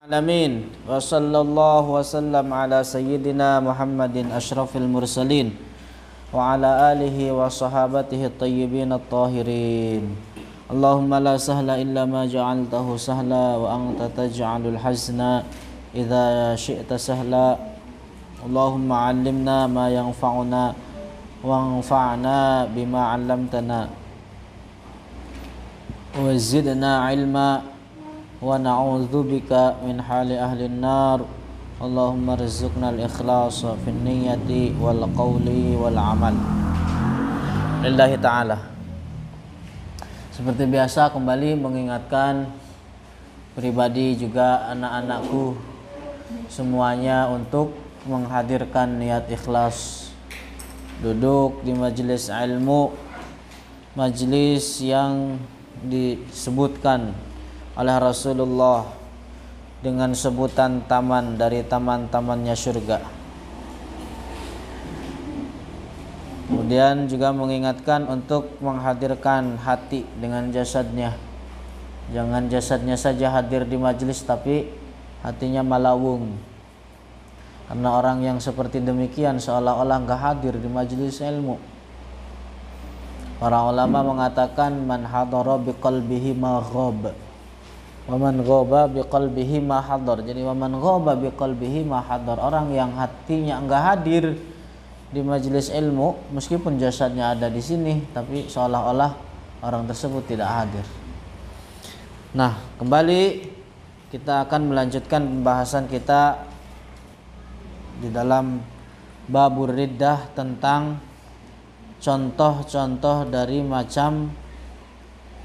Alamin wa sallallahu wa sallam ala sayyidina Muhammadin asyrafil mursalin wa ala alihi wa sahabatihi at-tayyibin at-tahirin. Allahumma la sahla illa ma ja'altahu sahla wa anta taj'alul hazna idza syi'ta sahla. Allahumma 'allimna ma yanfa'una wanfa'na bima 'allamtana wa zidna 'ilma wa na'udzubika min hali ahli an-nar. Allahumma rizqna al-ikhlasa fin niyyati wal qawli wal amal lillahi ta'ala. Seperti biasa kembali mengingatkan pribadi juga anak-anakku semuanya untuk menghadirkan niat ikhlas, duduk di majelis ilmu, majelis yang disebutkan oleh Rasulullah dengan sebutan taman dari taman-tamannya surga. Kemudian juga mengingatkan untuk menghadirkan hati dengan jasadnya. Jangan jasadnya saja hadir di majelis tapi hatinya malawung. Karena orang yang seperti demikian seolah-olah enggak hadir di majelis ilmu. Para ulama mengatakan man hadara biqalbihi ma ghab. Waman ghaba biqalbihi ma hadar. Jadi waman ghaba biqalbihi ma hadar, orang yang hatinya enggak hadir di majelis ilmu meskipun jasadnya ada di sini tapi seolah-olah orang tersebut tidak hadir. Nah, kembali kita akan melanjutkan pembahasan kita di dalam babur riddah tentang contoh-contoh dari macam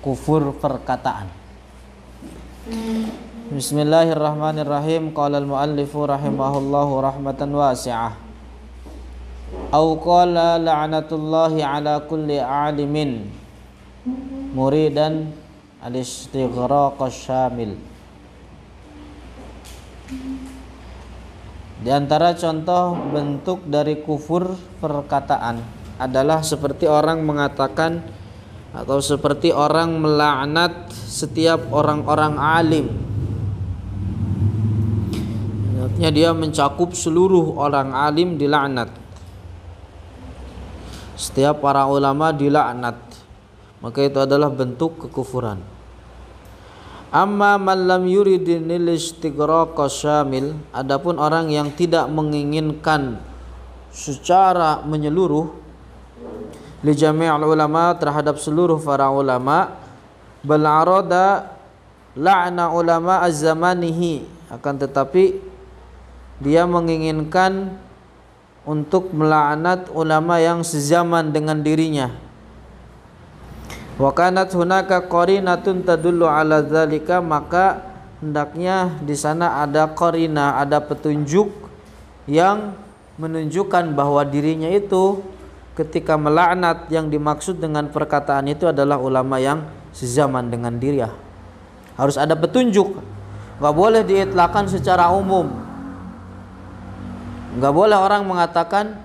kufur perkataan. Bismillahirrahmanirrahim. Qala al-muallifu rahimahullahu rahmatan wasi'ah. Au qala la'natullahi ala kulli alimin muridan al-istighraq syamil. Di antara contoh bentuk dari kufur perkataan adalah seperti orang mengatakan atau seperti orang melaknat setiap orang-orang alim. Artinya dia mencakup seluruh orang alim dilaknat. Setiap para ulama dilaknat. Maka itu adalah bentuk kekufuran. Amma man lam yuridinil istighraq syamil, adapun orang yang tidak menginginkan secara menyeluruh li jami'il ulama terhadap seluruh para ulama, bal arada la'na ulama az-zamanihi, akan tetapi dia menginginkan untuk melaknat ulama yang sezaman dengan dirinya. Wa kanat hunaka qarinatun tadullu ala dzalika, maka hendaknya di sana ada qarinah, ada petunjuk yang menunjukkan bahwa dirinya itu ketika melaknat yang dimaksud dengan perkataan itu adalah ulama yang sezaman dengan dia. Harus ada petunjuk. Enggak boleh diitlaqkan secara umum. Enggak boleh orang mengatakan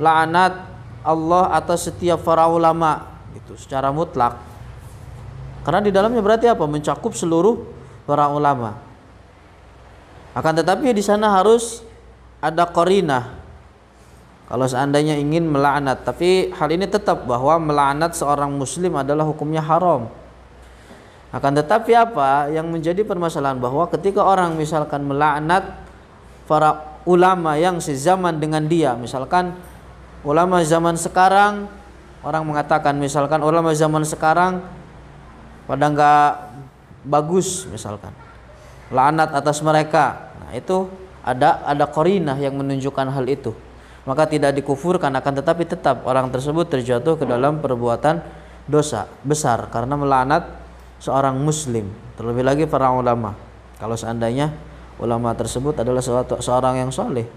laknat Allah atas setiap para ulama itu secara mutlak. Karena di dalamnya berarti apa? Mencakup seluruh para ulama. Akan tetapi di sana harus ada qarinah. Kalau seandainya ingin melaknat, tapi hal ini tetap bahwa melaknat seorang muslim adalah hukumnya haram. Akan tetapi apa yang menjadi permasalahan bahwa ketika orang misalkan melaknat para ulama yang sezaman dengan dia, misalkan ulama zaman sekarang, orang mengatakan misalkan ulama zaman sekarang pada enggak bagus misalkan, laknat atas mereka. Nah, itu ada qarinah yang menunjukkan hal itu. Maka tidak dikufurkan, akan tetapi tetap orang tersebut terjatuh ke dalam perbuatan dosa besar karena melaknat seorang muslim, terlebih lagi para ulama. Kalau seandainya ulama tersebut adalah seorang yang soleh.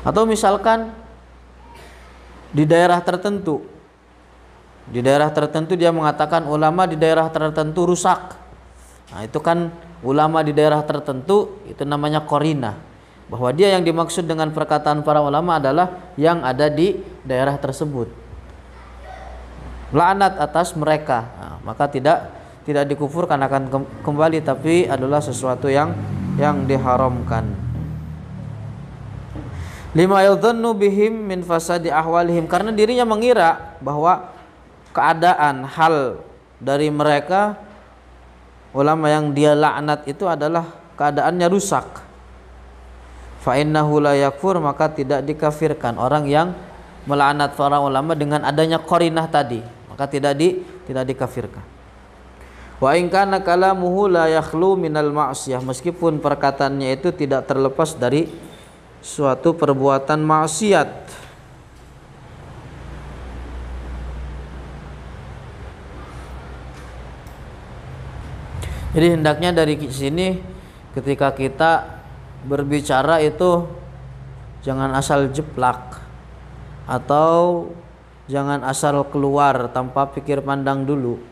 Atau misalkan di daerah tertentu dia mengatakan ulama di daerah tertentu rusak. Nah, itu kan ulama di daerah tertentu, itu namanya qarinah, bahwa dia yang dimaksud dengan perkataan para ulama adalah yang ada di daerah tersebut. laknat atas mereka. Nah, maka tidak dikufurkan, akan kembali, tapi adalah sesuatu yang diharamkan. Lima yadhunnu bihim min fasadi ahwalihim, karena dirinya mengira bahwa keadaan hal dari mereka ulama yang dia laknat itu adalah keadaannya rusak. Fa innahu la yakfur, maka tidak dikafirkan orang yang melaknat para ulama dengan adanya qarinah tadi, maka tidak dikafirkan. Wa in kana kalamuhu la yakhlu minal ma'siyah, meskipun perkataannya itu tidak terlepas dari suatu perbuatan maksiat. Jadi hendaknya dari sini ketika kita berbicara itu jangan asal jeplak atau jangan asal keluar tanpa pikir pandang dulu.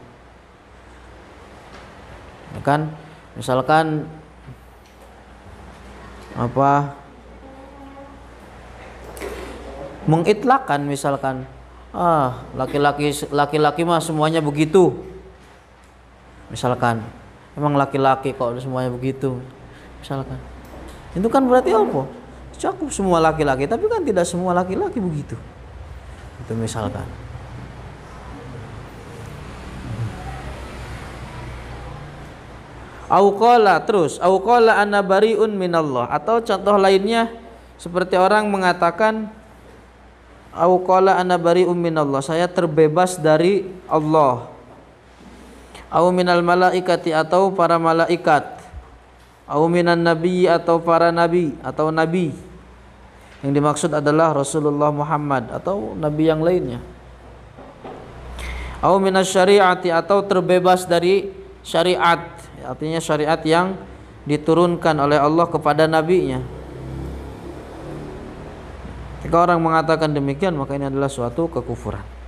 Ya kan? Misalkan mengitlakan, misalkan laki-laki mah semuanya begitu, misalkan emang laki-laki kok semuanya begitu, misalkan itu kan berarti apa? Cakup semua laki-laki, tapi kan tidak semua laki-laki begitu, itu misalkan. Auqala ana bariun minallah, atau contoh lainnya seperti orang mengatakan auqala ana bariun minallah, saya terbebas dari Allah. Au minal malaikati, atau para malaikat. Au minan nabi, atau para nabi atau nabi. Yang dimaksud adalah Rasulullah Muhammad atau nabi yang lainnya. Au minas syariati, atau terbebas dari syariat, artinya syariat yang diturunkan oleh Allah kepada nabinya. Jika orang mengatakan demikian, maka ini adalah suatu kekufuran.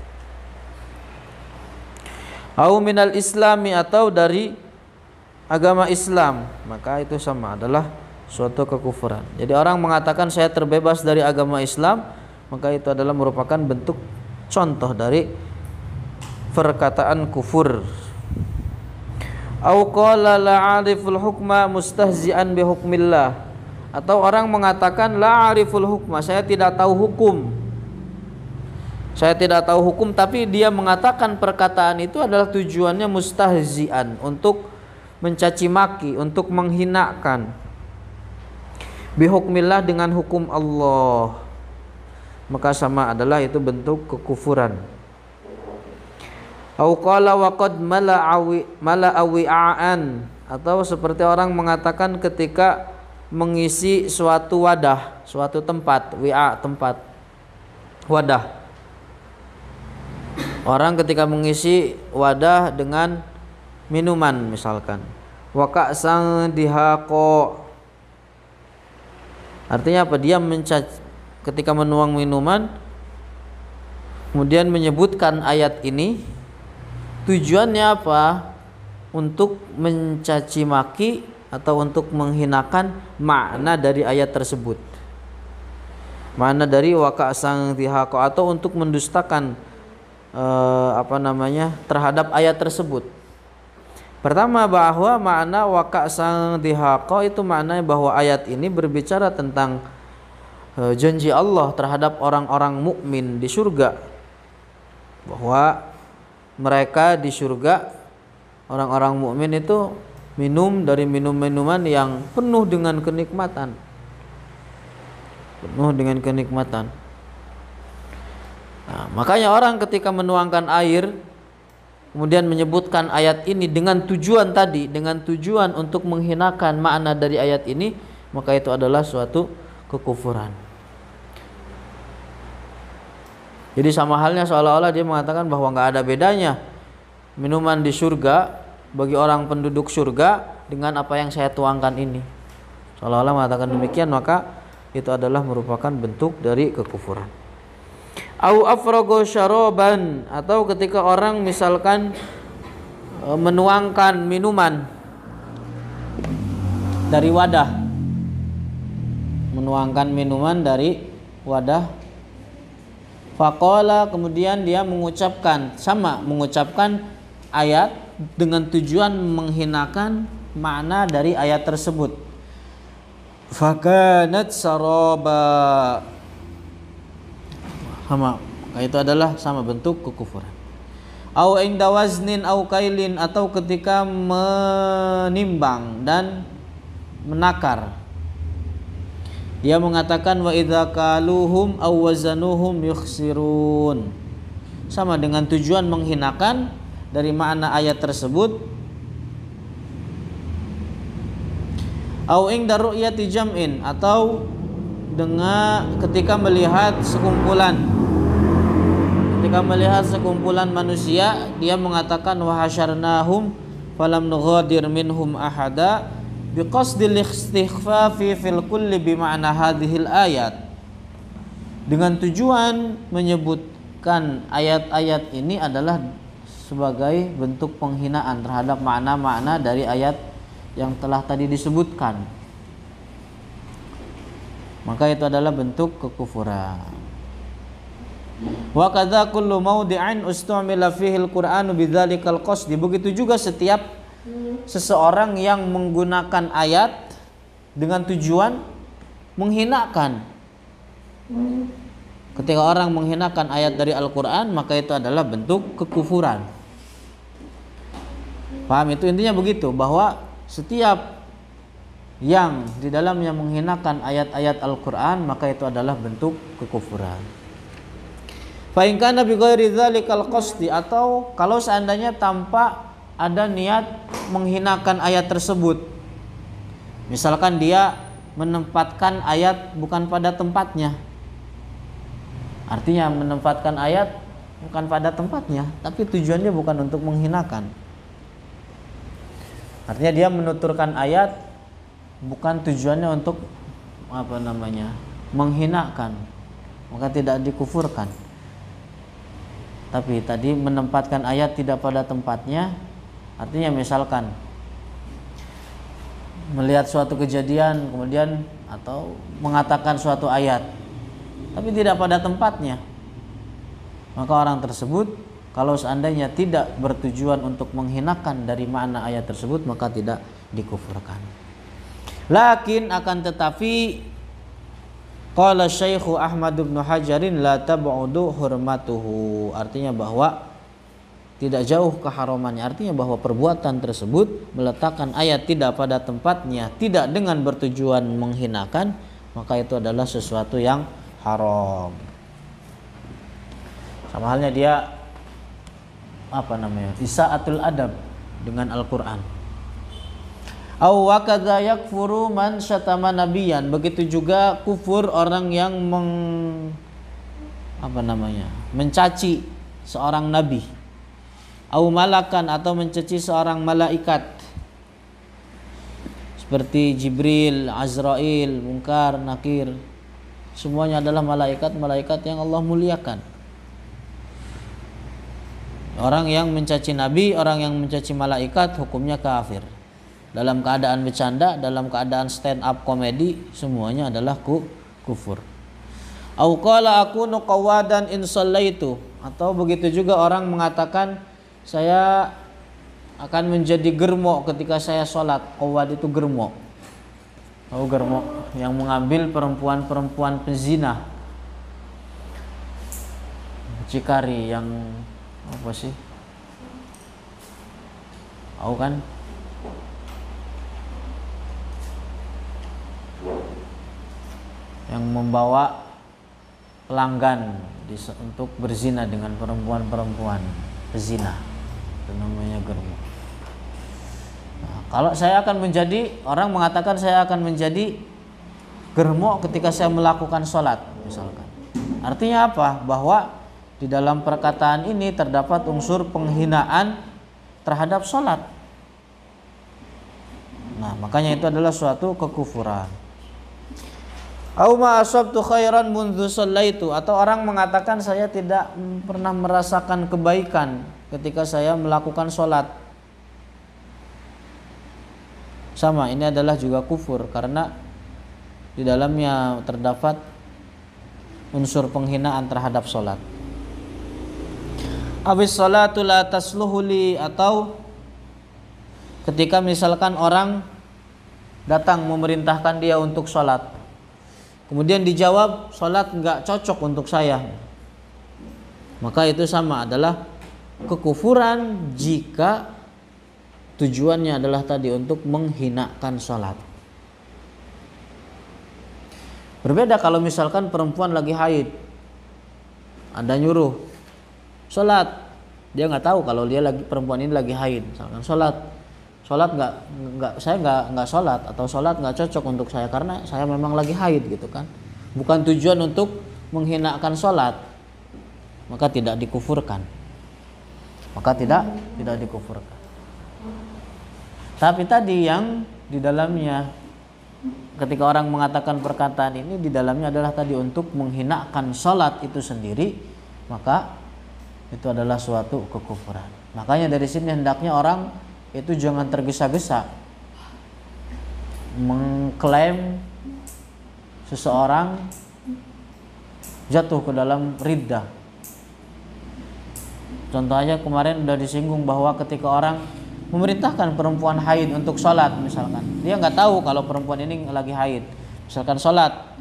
Au minal islami, atau dari agama Islam, maka itu sama, adalah suatu kekufuran. Jadi orang mengatakan saya terbebas dari agama Islam, maka itu adalah merupakan bentuk contoh dari perkataan kufur. Au qala la a'riful hukma mustahzi'an bi hukmillah, atau orang mengatakan la a'riful hukma, saya tidak tahu hukum. Saya tidak tahu hukum, tapi dia mengatakan perkataan itu adalah tujuannya mustahzi'an, untuk mencaci maki, untuk menghinakan. Bihukmillah, dengan hukum Allah, maka sama, adalah itu bentuk kekufuran. Au qala wa qad mala'awi'an, atau seperti orang mengatakan ketika mengisi suatu wadah, suatu tempat, wi'a, tempat, wadah. Orang ketika mengisi wadah dengan minuman, misalkan wa ka'san dihaqo, artinya apa? Dia ketika menuang minuman kemudian menyebutkan ayat ini, tujuannya apa? Untuk mencaci maki atau untuk menghinakan makna dari ayat tersebut, makna dari wa ka'san dihaqo, atau untuk mendustakan terhadap ayat tersebut. Pertama, bahwa makna wa ka'san dihaqo itu maknanya bahwa ayat ini berbicara tentang janji Allah terhadap orang-orang mukmin di surga, bahwa mereka di surga, orang-orang mukmin itu minum dari minuman yang penuh dengan kenikmatan, Nah, makanya orang ketika menuangkan air kemudian menyebutkan ayat ini dengan tujuan tadi, dengan tujuan untuk menghinakan makna dari ayat ini, maka itu adalah suatu kekufuran. Jadi sama halnya seolah-olah dia mengatakan bahwa nggak ada bedanya minuman di surga bagi orang penduduk surga dengan apa yang saya tuangkan ini. Seolah-olah mengatakan demikian, maka itu adalah merupakan bentuk dari kekufuran. Au afrago syaraban, atau ketika orang misalkan menuangkan minuman dari wadah, Faqala, kemudian dia mengucapkan ayat dengan tujuan menghinakan makna dari ayat tersebut. Fakanat saraba. Sama, itu adalah sama bentuk kekufuran. Au inda waznin au kailin, atau ketika menimbang dan menakar. Dia mengatakan wa idza kaluhum aw wazanuhum yukhsirun. Sama dengan tujuan menghinakan dari makna ayat tersebut. Aw inda ru'yati jam'in, atau dengan ketika melihat sekumpulan manusia, dia mengatakan wa hasyarnahum falam nughadir minhum ahada biqasdil istighfafi fil kulli bima'na hadhil ayat, dengan tujuan menyebutkan ayat-ayat ini adalah sebagai bentuk penghinaan terhadap makna-makna dari ayat yang telah tadi disebutkan, maka itu adalah bentuk kekufuran. Wa kadza kullu mawdi'in ustumila fihi al-Qur'anu bidzalikal qasdi, begitu juga setiap seseorang yang menggunakan ayat dengan tujuan menghinakan. Ketika orang menghinakan ayat dari Al-Quran, maka itu adalah bentuk kekufuran. Paham itu? Intinya begitu, bahwa setiap yang di dalamnya menghinakan ayat-ayat Al-Quran, maka itu adalah bentuk kekufuran. Fa in kana bi ghairi dzalikal qasdi, atau kalau seandainya tanpa ada niat menghinakan ayat tersebut. Misalkan dia menempatkan ayat bukan pada tempatnya. Artinya menempatkan ayat bukan pada tempatnya, tapi tujuannya bukan untuk menghinakan. Artinya dia menuturkan ayat bukan tujuannya untuk menghinakan, maka tidak dikufurkan. Tapi tadi menempatkan ayat tidak pada tempatnya, artinya misalkan melihat suatu kejadian kemudian atau mengatakan suatu ayat tapi tidak pada tempatnya, maka orang tersebut kalau seandainya tidak bertujuan untuk menghinakan dari makna ayat tersebut, maka tidak dikufurkan. Lakin akan tetapi qala Syekh Ahmad bin Hajarin la tab'udu hurmatuhu, artinya bahwa tidak jauh keharamannya, artinya bahwa perbuatan tersebut meletakkan ayat tidak pada tempatnya, tidak dengan bertujuan menghinakan, maka itu adalah sesuatu yang haram. Sama halnya dia isa'atul adab dengan Al-Quran. Aw wa kadza yakfuru man syatama nabiyan, begitu juga kufur orang yang mencaci seorang nabi. Au malakan, atau mencaci seorang malaikat seperti Jibril, Azrail, Munkar, Nakir. Semuanya adalah malaikat yang Allah muliakan. Orang yang mencaci nabi, orang yang mencaci malaikat, hukumnya kafir. Dalam keadaan bercanda, dalam keadaan stand up komedi, semuanya adalah kufur. Au qala akunu qawadan in shallaitu, atau begitu juga orang mengatakan saya akan menjadi germo ketika saya sholat. Qawad itu germo. Tahu germo? Yang mengambil perempuan-perempuan pezina, mucikari, yang apa sih? Tahu kan? Yang membawa pelanggan untuk berzina dengan perempuan-perempuan pezina. Itu namanya germo. Nah, kalau saya akan menjadi, orang mengatakan saya akan menjadi germo ketika saya melakukan sholat misalkan. Artinya apa? Bahwa di dalam perkataan ini terdapat unsur penghinaan terhadap sholat. Nah, makanya itu adalah suatu kekufuran. Au ma asabtu khairan mundzu shallaitu, atau orang mengatakan saya tidak pernah merasakan kebaikan ketika saya melakukan sholat. Sama, ini adalah juga kufur karena di dalamnya terdapat unsur penghinaan terhadap sholat. Awis salatu la tasluhu li, atau ketika misalkan orang datang memerintahkan dia untuk sholat, kemudian dijawab sholat nggak cocok untuk saya, maka itu sama, adalah kekufuran jika tujuannya adalah tadi untuk menghinakan sholat. Berbeda kalau misalkan perempuan lagi haid, ada nyuruh sholat, dia nggak tahu kalau dia lagi, perempuan ini lagi haid, misalkan sholat nggak, saya nggak sholat, atau sholat nggak cocok untuk saya karena saya memang lagi haid gitu kan, bukan tujuan untuk menghinakan sholat, maka tidak dikufurkan, tidak dikufurkan. Tapi tadi yang di dalamnya, ketika orang mengatakan perkataan ini, di dalamnya adalah tadi untuk menghinakan sholat itu sendiri, maka itu adalah suatu kekufuran. Makanya dari sini hendaknya orang itu jangan tergesa-gesa mengklaim seseorang jatuh ke dalam riddah. Contoh aja kemarin udah disinggung bahwa ketika orang memerintahkan perempuan haid untuk sholat, misalkan dia nggak tahu kalau perempuan ini lagi haid, misalkan sholat,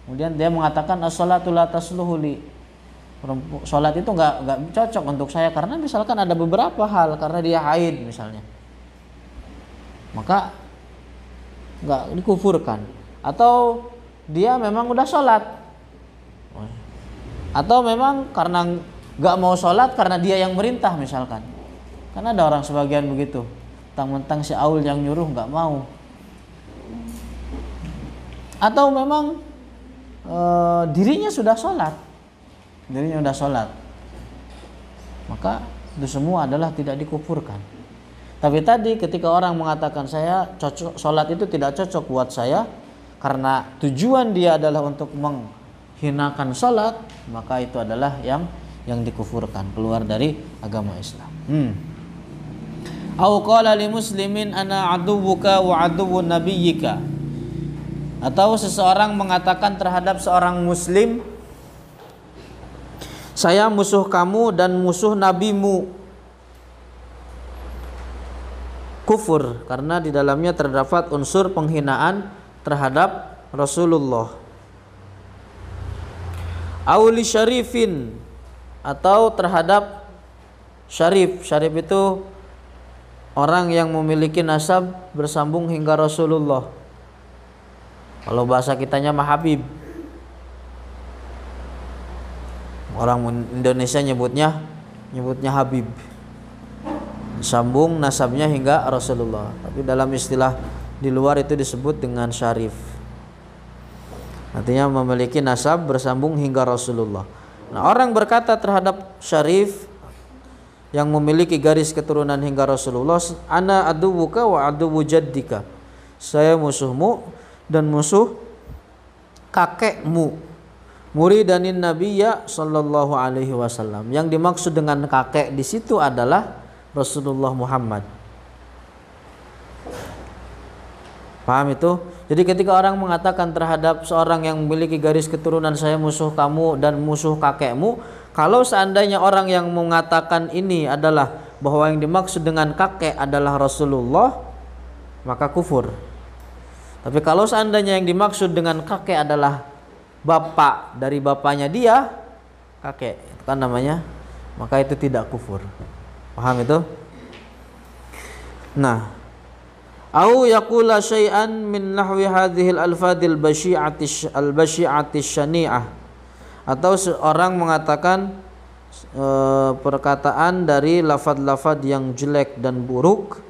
kemudian dia mengatakan as-sholatu la tasluhu li, sholat itu nggak cocok untuk saya karena misalkan ada beberapa hal, karena dia haid misalnya, maka nggak dikufurkan. Atau dia memang udah sholat, atau memang karena nggak mau sholat karena dia yang merintah misalkan. Karena ada orang sebagian begitu, mentang-mentang si Aul yang nyuruh nggak mau. Atau memang dirinya sudah sholat, maka itu semua adalah tidak dikufurkan. Tapi tadi ketika orang mengatakan saya cocok, sholat itu tidak cocok buat saya karena tujuan dia adalah untuk menghinakan sholat, maka itu adalah yang dikufurkan, keluar dari agama Islam. Au qala li muslimin ana aduwuka wa aduwwun nabiyyika, atau seseorang mengatakan terhadap seorang muslim, saya musuh kamu dan musuh nabimu. Kufur karena di dalamnya terdapat unsur penghinaan terhadap Rasulullah. Au li syarifin, atau terhadap syarif. Syarif itu orang yang memiliki nasab bersambung hingga Rasulullah. Kalau bahasa kitanya mah Habib. Orang Indonesia nyebutnya Habib. Sambung nasabnya hingga Rasulullah. Tapi dalam istilah di luar itu disebut dengan syarif. Artinya memiliki nasab bersambung hingga Rasulullah. Nah, orang berkata terhadap syarif yang memiliki garis keturunan hingga Rasulullah, ana aduwuka wa aduwwu jaddika, saya musuhmu dan musuh kakekmu. Muridanin nabiyya sallallahu alaihi wasallam, yang dimaksud dengan kakek di situ adalah Rasulullah Muhammad. Paham itu? Jadi ketika orang mengatakan terhadap seorang yang memiliki garis keturunan, saya musuh kamu dan musuh kakekmu, kalau seandainya orang yang mengatakan ini adalah bahwa yang dimaksud dengan kakek adalah Rasulullah, maka kufur. Tapi kalau seandainya yang dimaksud dengan kakek adalah bapak dari bapaknya dia, kakek itu kan namanya, maka itu tidak kufur. Paham itu? Nah, au yaqula syai'an min nahwi hadhil alfadil basyi'ati syani'ah, atau seorang mengatakan perkataan dari lafaz-lafaz yang jelek dan buruk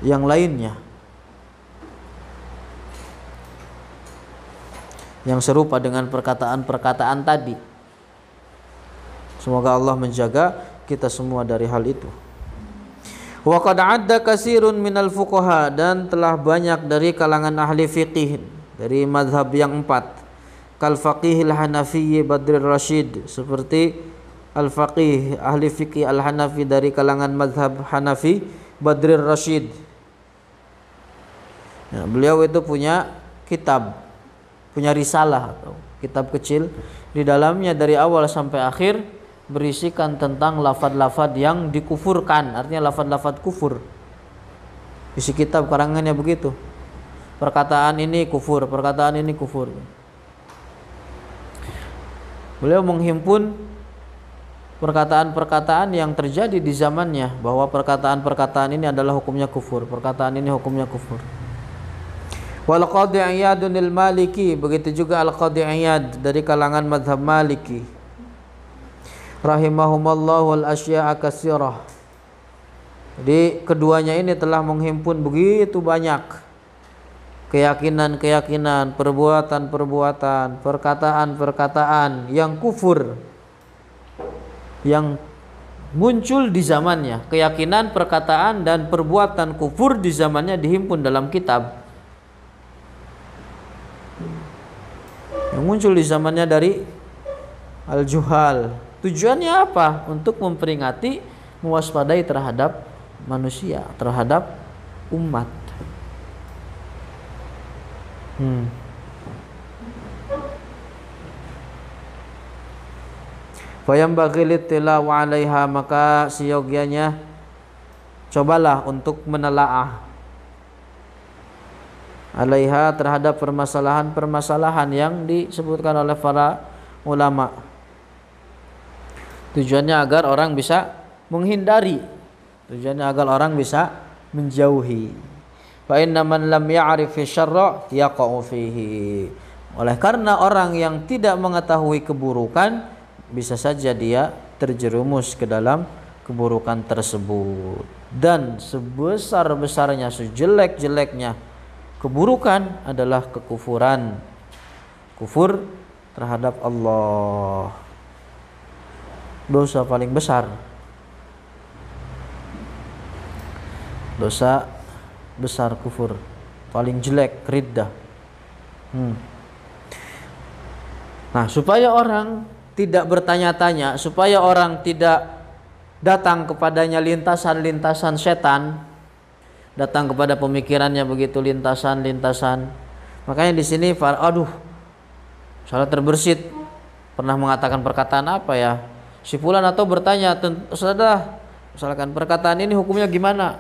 yang lainnya yang serupa dengan perkataan-perkataan tadi. Semoga Allah menjaga kita semua dari hal itu. Wa qad 'adda katsirun minal fuqaha, dan telah banyak dari kalangan ahli fiqih dari mazhab yang 4, kal faqihil Hanafi Badrir Rasyid, seperti al faqih ahli fiqih al Hanafi dari kalangan mazhab Hanafi Badrir Rasyid. Ya, beliau itu punya kitab, punya risalah atau kitab kecil di dalamnya dari awal sampai akhir berisikan tentang lafaz-lafaz yang dikufurkan, artinya lafaz-lafaz kufur. Isi kitab karangannya begitu. Perkataan ini kufur, perkataan ini kufur. Beliau menghimpun perkataan-perkataan yang terjadi di zamannya, bahwa perkataan-perkataan ini adalah hukumnya kufur, perkataan ini hukumnya kufur. Wal Qadhi Iyadunil Maliki, begitu juga Al Qadhi Iyad dari kalangan mazhab Maliki, rahimahumallahu wal asya'a katsirah. Jadi keduanya ini telah menghimpun begitu banyak keyakinan-keyakinan, perbuatan-perbuatan, perkataan-perkataan yang kufur yang muncul di zamannya. Keyakinan, perkataan dan perbuatan kufur di zamannya dihimpun dalam kitab yang muncul di zamannya dari al-juhal. Tujuannya apa? Untuk memperingati, mewaspadai terhadap manusia, terhadap umat. Fayambaghi littila'u 'alaiha, maka seyogianya cobalah untuk menelaah 'alaiha terhadap permasalahan-permasalahan yang disebutkan oleh para ulama. Tujuannya agar orang bisa menghindari, tujuannya agar orang bisa menjauhi. Fa inna man lam ya'rifi syarra yaqa'u fihi. Oleh karena orang yang tidak mengetahui keburukan, bisa saja dia terjerumus ke dalam keburukan tersebut. Dan sebesar-besarnya, sejelek-jeleknya keburukan adalah kekufuran, kufur terhadap Allah. Dosa paling besar, dosa besar kufur, paling jelek riddah. Nah, supaya orang tidak bertanya-tanya, supaya orang tidak datang kepadanya lintasan-lintasan setan, datang kepada pemikirannya begitu lintasan-lintasan. Makanya di sini salah terbersit pernah mengatakan perkataan apa ya? Si fulan atau bertanya, sudah, misalkan perkataan ini hukumnya gimana?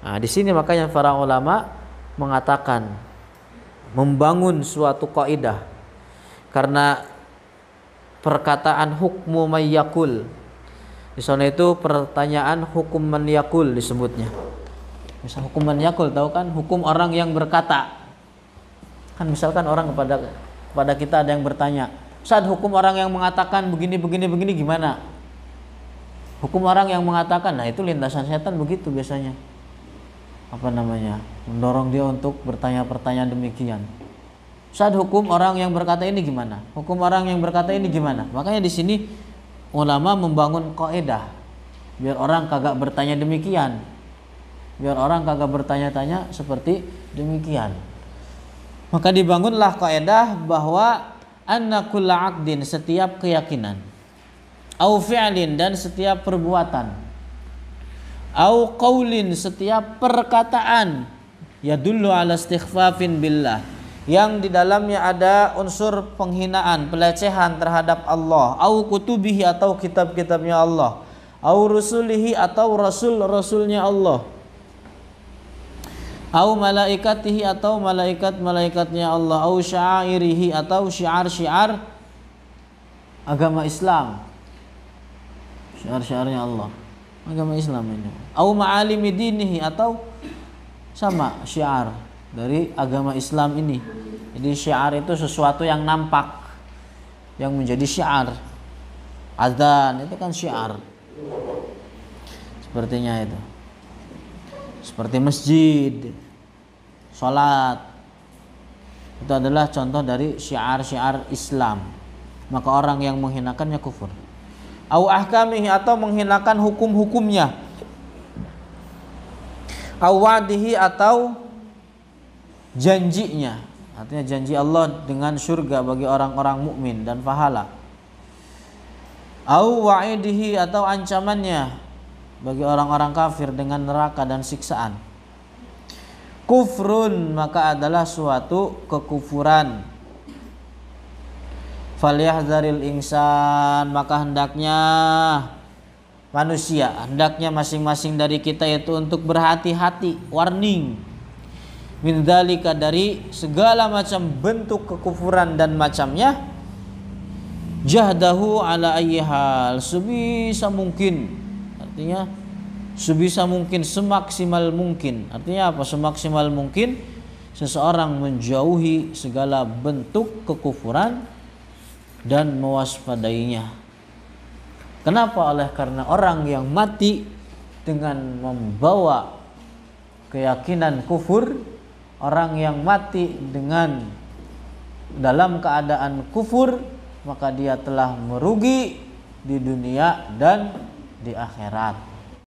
Nah, di sini makanya para ulama mengatakan membangun suatu kaidah, karena perkataan hukmu mayyakul, di sana itu pertanyaan hukum man yakul disebutnya. Misal hukum man yakul, tahu kan, hukum orang yang berkata. Kan misalkan orang kepada kita ada yang bertanya, "Ustaz, hukum orang yang mengatakan begini gimana?" Hukum orang yang mengatakan, nah itu lintasan setan begitu biasanya. Mendorong dia untuk bertanya-pertanyaan demikian. Ustaz, hukum orang yang berkata ini gimana? Hukum orang yang berkata ini gimana? Makanya di sini ulama membangun kaidah biar orang kagak bertanya demikian. Biar orang kagak bertanya-tanya seperti demikian. Maka dibangunlah kaidah bahwa anna kulla aqdin, setiap keyakinan, au fi'lin, dan setiap perbuatan, au qaulin, setiap perkataan, yadullu ala istighfafin billah, yang di dalamnya ada unsur penghinaan, pelecehan terhadap Allah, au kutubihi, atau kitab-kitabnya Allah, au rusulihi, atau rasul-rasulnya Allah, au malaikatihi, atau malaikat-malaikatnya Allah, au syairihi, atau syiar-syiar agama Islam, syiar-syiarnya Allah, agama Islam ini, au ma'alimi dinihi, atau sama syiar dari agama Islam ini. Jadi syiar itu sesuatu yang nampak, yang menjadi syiar. Azan itu kan syiar, sepertinya itu. Seperti masjid, sholat, itu adalah contoh dari syiar-syiar Islam. Maka orang yang menghinakannya kufur. Au ahkamihi, atau menghinakan hukum-hukumnya. Au wa'dihi, atau janjinya, artinya janji Allah dengan surga bagi orang-orang mukmin dan pahala. Au wa'idihi, atau ancamannya bagi orang-orang kafir dengan neraka dan siksaan. Kufrun, maka adalah suatu kekufuran. Falyahdzaril insan, maka hendaknya manusia, hendaknya masing-masing dari kita itu untuk berhati-hati, warning min dzalika, dari segala macam bentuk kekufuran dan macamnya, jahdahu ala ayyi hal, sebisa mungkin, artinya sebisa mungkin, semaksimal mungkin. Artinya apa? Semaksimal mungkin seseorang menjauhi segala bentuk kekufuran dan mewaspadainya. Kenapa? Oleh karena orang yang mati dengan membawa keyakinan kufur, orang yang mati dengan dalam keadaan kufur, maka dia telah merugi di dunia dan di akhirat.